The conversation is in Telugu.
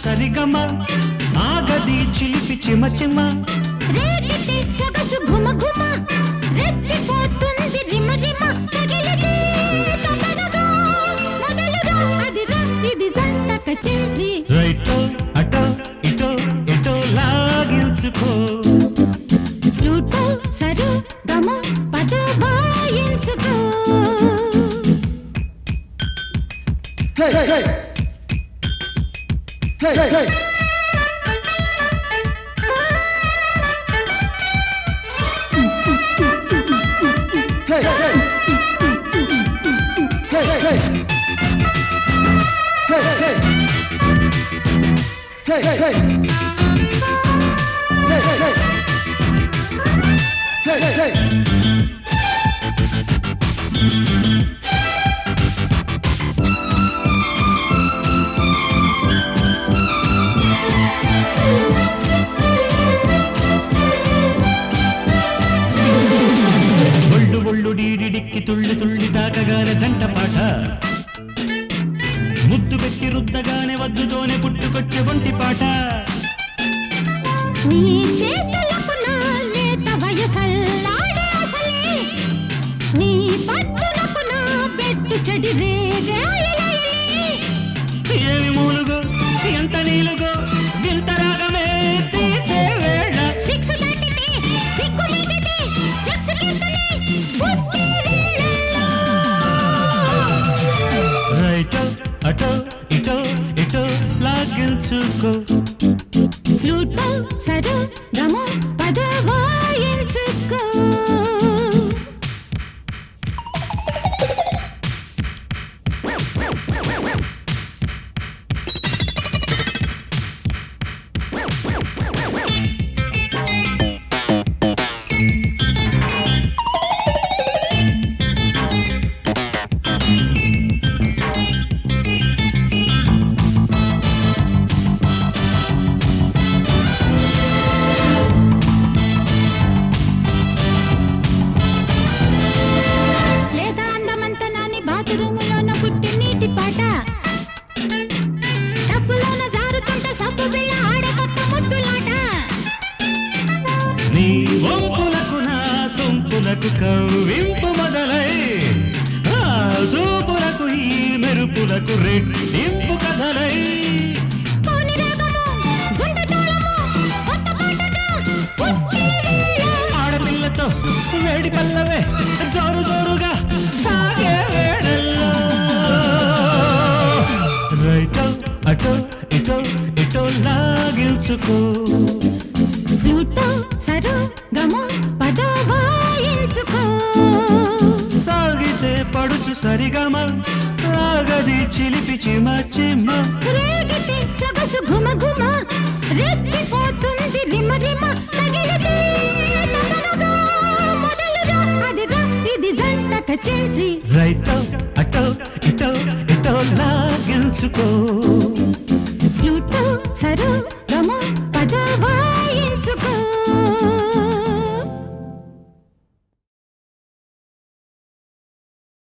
సరిగమ ఆగది చిలిపి చిమ చిమ రేగితే సొగసు ఘుమ ఘుమ రెచ్చిపోతుంది రిమ రిమ తగిలితే తపనగా మొదలుగా అదిరా ఇది జంట కచేరీ రైటో అటో ఇటో ఎటో లాగించుకో ఫ్లూటో సరు గమ పద వాయించుకో Hey, hey, hey. Hey, hey, hey. Hey, hey, hey. Hey, hey, hey. Hey, hey, hey. Hey, hey, hey. Hey, hey, hey. Hey, hey, hey. డిడిడిక్కి తుళ్ళి తుళ్ళి తాకగానే జంట పాట ముద్దు పెట్టి రుద్దగానే వద్దుతోనే పుట్టుకొచ్చే ఒంటి పాట నీ చేతులకు నా లేత వయసల్లాడే అసలే నీ పట్టులకు నా పెట్టు చెడి రేగాయలే ఏమి మూలుగో ఎంత నీలుగో వింత రాగమే తీసే వేళ సిక్సు దాటితే సిగ్గు మీదితే సెక్స్ కీర్తనే పుట్టే వేళల్లో రైటో అటో ఇటో ఇటో లాగించుకో ఫ్లూటో సరు గమ పద వాయించుకో రూములోన పుట్టి నీటి పాట డబ్బులోన జారుతుంటే సబ్బు బిళ్ళ ఆడే కొత్త ముద్దులాట నీ వంపులకు నా సొంపులకు కవ్వింపు మొదలై ఆ చూపులకు ఈ మెరుపులకు రెట్టింపు కథలై కోని రాగము గుండె తాళము కొత్త పాటగా పుట్టే వేళ ఆడపిల్లతో వేడి కల్లవే జోరు జోరుగా సాగే వేళల్లో రైటో అటో ఇటో ఇటో లాగించుకో ఫ్లూటో సరు గమ పద వాయించుకో సాగితే పడుచు సరిగమ ఆగది చిలిపి చిమ చిమ రేగితే సొగసు ఘుమ ఘుమ రెచ్చిపోతుంది రిమ రిమ తగిలితే తపనగా మొదలుగా అదిరా ఇది జంట కచేరీ రైటో అటో ఇటో ఇటో లాగించుకో